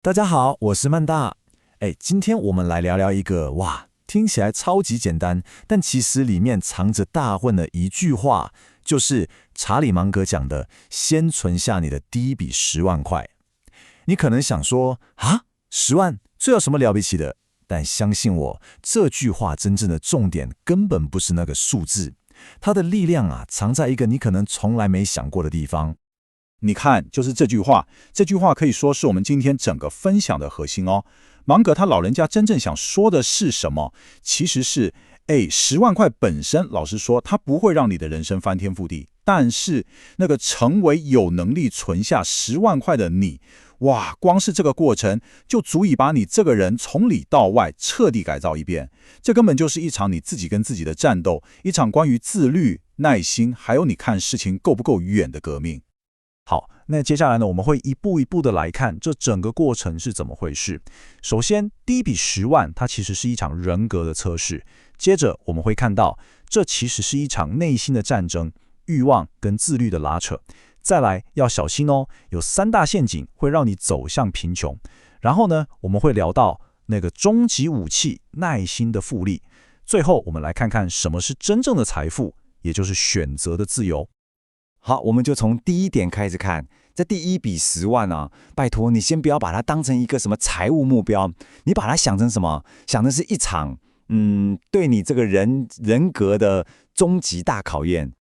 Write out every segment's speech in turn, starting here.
大家好，我是曼大。今天我们来聊聊一个听起来超级简单，但其实里面藏着大混的一句话，就是查理芒格讲的"先存下你的第一笔10万块"。你可能想说10万，这有什么了不起的？但相信我，这句话真正的重点根本不是那个数字，它的力量藏在一个你可能从来没想过的地方。你看，就是这句话，这句话可以说是我们今天整个分享的核心哦。芒格他老人家真正想说的是什么？其实是，10万块本身，老实说，它不会让你的人生翻天覆地。但是，那个成为有能力存下10万块的你，光是这个过程就足以把你这个人从里到外彻底改造一遍。这根本就是一场你自己跟自己的战斗，一场关于自律、耐心，还有你看事情够不够远的革命。好，那接下来呢，我们会一步一步的来看这整个过程是怎么回事。首先，第一笔10万，它其实是一场人格的测试。接着，我们会看到，这其实是一场内心的战争，欲望跟自律的拉扯。再来，要小心哦，有3大陷阱会让你走向贫穷。然后呢，我们会聊到那个终极武器——耐心的复利。最后，我们来看看什么是真正的财富，也就是选择的自由。好，我们就从第一点开始看。这第一笔10万拜托你先不要把它当成一个什么财务目标，你把它想成什么？想的是一场对你这个人格的终极大考验。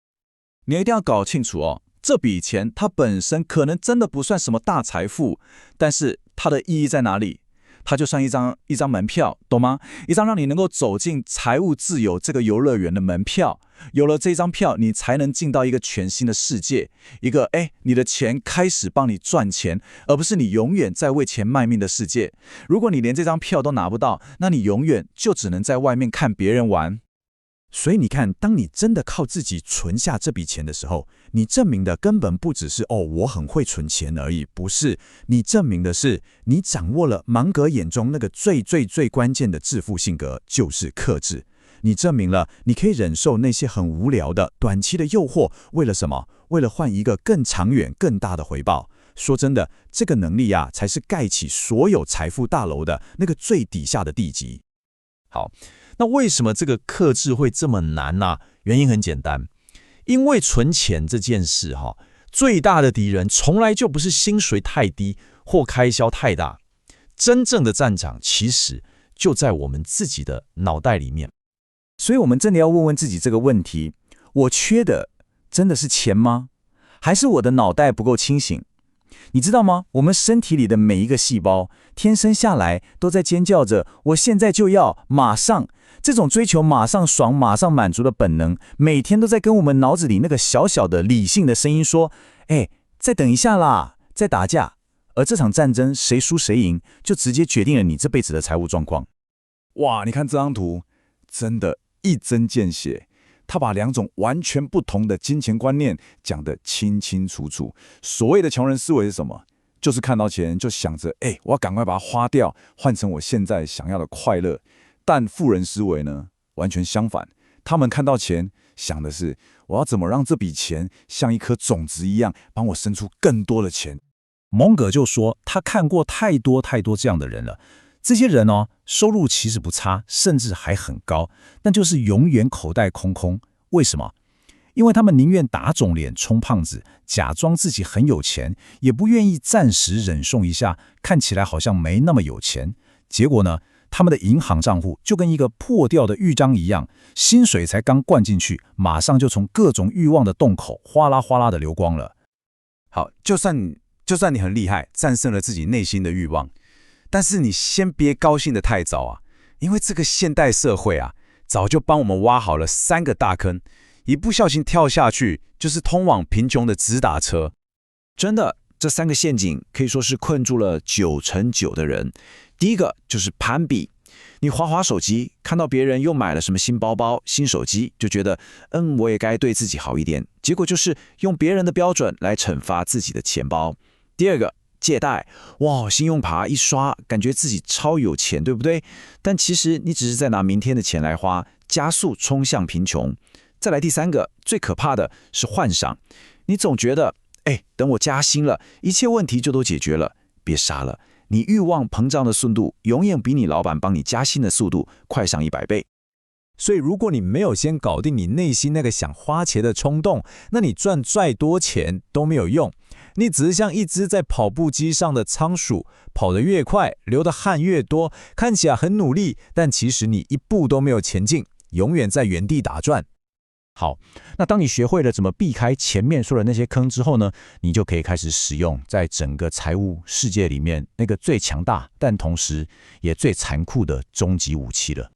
你一定要搞清楚哦，这笔钱它本身可能真的不算什么大财富，但是它的意义在哪里？它就像一张门票，懂吗？一张让你能够走进财务自由这个游乐园的门票。有了这张票，你才能进到一个全新的世界，一个你的钱开始帮你赚钱，而不是你永远在为钱卖命的世界。如果你连这张票都拿不到，那你永远就只能在外面看别人玩。所以你看，当你真的靠自己存下这笔钱的时候，你证明的根本不只是我很会存钱而已，不是，你证明的是你掌握了芒格眼中那个最关键的致富性格，就是克制。你证明了你可以忍受那些很无聊的短期的诱惑，为了什么？为了换一个更长远更大的回报。说真的，这个能力才是盖起所有财富大楼的那个最底下的地基。好，那为什么这个克制会这么难呢？原因很简单，因为存钱这件事最大的敌人从来就不是薪水太低或开销太大，真正的战场其实就在我们自己的脑袋里面。所以我们真的要问问自己这个问题：我缺的真的是钱吗？还是我的脑袋不够清醒？你知道吗？我们身体里的每一个细胞，天生下来都在尖叫着我现在就要，马上。这种追求马上爽、马上满足的本能，每天都在跟我们脑子里那个小小的理性的声音说：再等一下啦，再打架。而这场战争谁输谁赢，就直接决定了你这辈子的财务状况。你看这张图，真的一针见血。他把2种完全不同的金钱观念讲得清清楚楚。所谓的穷人思维是什么？就是看到钱就想着，我要赶快把它花掉，换成我现在想要的快乐。但富人思维呢，完全相反。他们看到钱，想的是我要怎么让这笔钱像一颗种子一样，帮我生出更多的钱。芒格就说，他看过太多这样的人了。这些人收入其实不差，甚至还很高，但就是永远口袋空空。为什么？因为他们宁愿打肿脸充胖子，假装自己很有钱，也不愿意暂时忍受一下看起来好像没那么有钱。结果呢，他们的银行账户就跟一个破掉的浴缸一样，薪水才刚灌进去，马上就从各种欲望的洞口哗啦哗啦的流光了。好，就算你很厉害，战胜了自己内心的欲望，但是你先别高兴得太早因为这个现代社会早就帮我们挖好了3个大坑，一不小心跳下去就是通往贫穷的直达车。真的，这3个陷阱可以说是困住了9成9的人。第一个就是攀比，你滑手机，看到别人又买了什么新包包、新手机，就觉得我也该对自己好一点，结果就是用别人的标准来惩罚自己的钱包。第二个，借贷，信用卡一刷，感觉自己超有钱，对不对？但其实你只是在拿明天的钱来花，加速冲向贫穷。再来第3个，最可怕的是幻想，你总觉得，等我加薪了，一切问题就都解决了。别傻了，你欲望膨胀的速度永远比你老板帮你加薪的速度快上100倍。所以，如果你没有先搞定你内心那个想花钱的冲动，那你赚再多钱都没有用。你只是像一只在跑步机上的仓鼠，跑得越快，流的汗越多，看起来很努力，但其实你一步都没有前进，永远在原地打转。好，那当你学会了怎么避开前面说的那些坑之后呢，你就可以开始使用在整个财务世界里面那个最强大，但同时也最残酷的终极武器了。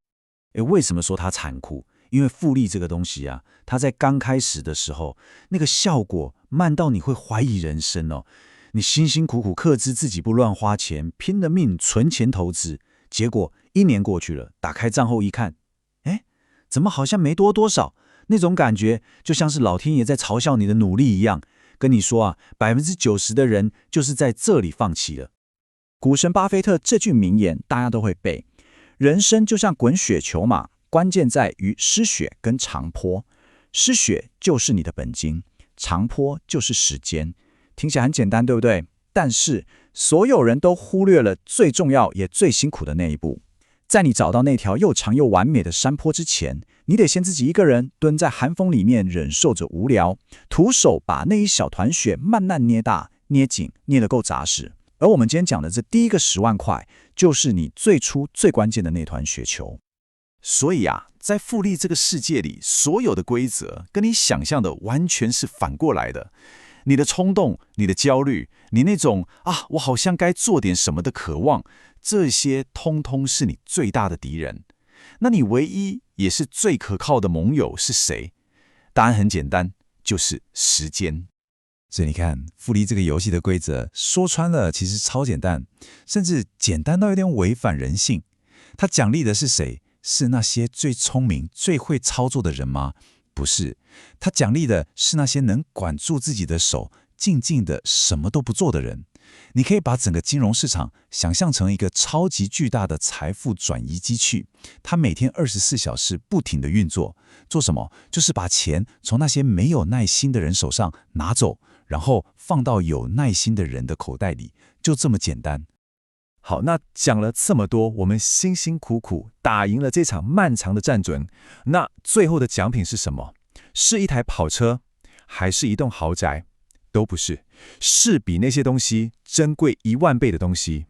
为什么说它残酷？因为复利这个东西啊，它在刚开始的时候，那个效果慢到你会怀疑人生哦。你辛辛苦苦克制自己不乱花钱，拼了命存钱投资，结果1年过去了，打开账后一看，怎么好像没多多少？那种感觉就像是老天爷在嘲笑你的努力一样，跟你说啊，90%的人就是在这里放弃了。股神巴菲特这句名言大家都会背。人生就像滚雪球嘛，关键在于失血跟长坡。失血就是你的本金，长坡就是时间。听起来很简单，对不对？但是所有人都忽略了最重要也最辛苦的那一步。在你找到那条又长又完美的山坡之前，你得先自己一个人蹲在寒风里面，忍受着无聊，徒手把那一小团雪慢慢捏大、捏紧，捏得够扎实。而我们今天讲的这第一个10万块，就是你最初最关键的那团雪球。所以啊，在复利这个世界里，所有的规则跟你想象的完全是反过来的。你的冲动、你的焦虑、你那种我好像该做点什么的渴望，这些通通是你最大的敌人。那你唯一也是最可靠的盟友是谁？答案很简单，就是时间。所以你看，复利这个游戏的规则说穿了其实超简单，甚至简单到有点违反人性。它奖励的是谁？是那些最聪明、最会操作的人吗？不是，它奖励的是那些能管住自己的手，静静的什么都不做的人。你可以把整个金融市场想象成一个超级巨大的财富转移机器，它每天24小时不停地运作。做什么？就是把钱从那些没有耐心的人手上拿走，然后放到有耐心的人的口袋里，就这么简单。好，那讲了这么多，我们辛辛苦苦打赢了这场漫长的战争，那最后的奖品是什么？是一台跑车，还是一栋豪宅？都不是，是比那些东西珍贵1万倍的东西。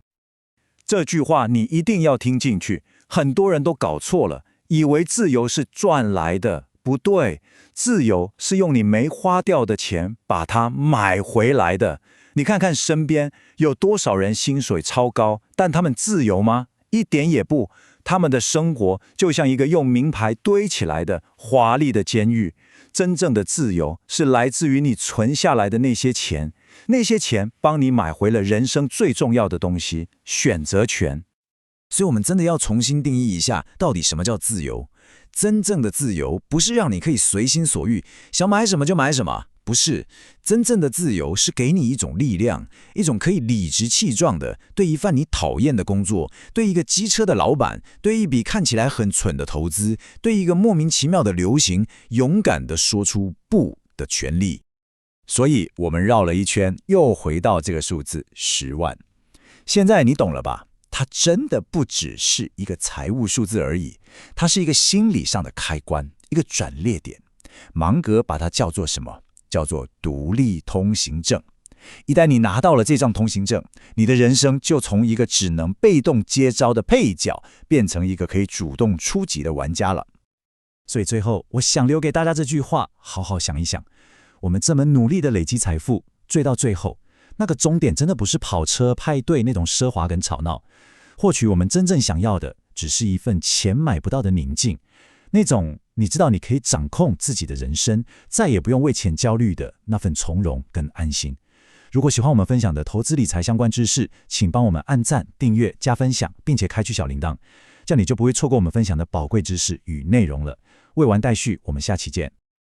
这句话你一定要听进去，很多人都搞错了，以为自由是赚来的，不对，自由是用你没花掉的钱把它买回来的。你看看身边有多少人薪水超高，但他们自由吗？一点也不，他们的生活就像一个用名牌堆起来的华丽的监狱。真正的自由是来自于你存下来的那些钱，那些钱帮你买回了人生最重要的东西——选择权。所以我们真的要重新定义一下，到底什么叫自由？真正的自由不是让你可以随心所欲，想买什么就买什么。不是，真正的自由是给你一种力量，一种可以理直气壮的对一份你讨厌的工作，对一个机车的老板，对一笔看起来很蠢的投资，对一个莫名其妙的流行，勇敢地说出不的权利。所以我们绕了一圈，又回到这个数字10万。现在你懂了吧？它真的不只是一个财务数字而已，它是一个心理上的开关，一个转捩点。芒格把它叫做什么？叫做独立通行证。一旦你拿到了这张通行证，你的人生就从一个只能被动接招的配角，变成一个可以主动出击的玩家了。所以最后，我想留给大家这句话，好好想一想。我们这么努力的累积财富，追到最后，那个终点真的不是跑车、派对那种奢华跟吵闹。或许我们真正想要的，只是一份钱买不到的宁静，那种你知道你可以掌控自己的人生，再也不用为钱焦虑的那份从容跟安心。如果喜欢我们分享的投资理财相关知识，请帮我们按赞、订阅、加分享，并且开启小铃铛，这样你就不会错过我们分享的宝贵知识与内容了。未完待续，我们下期见。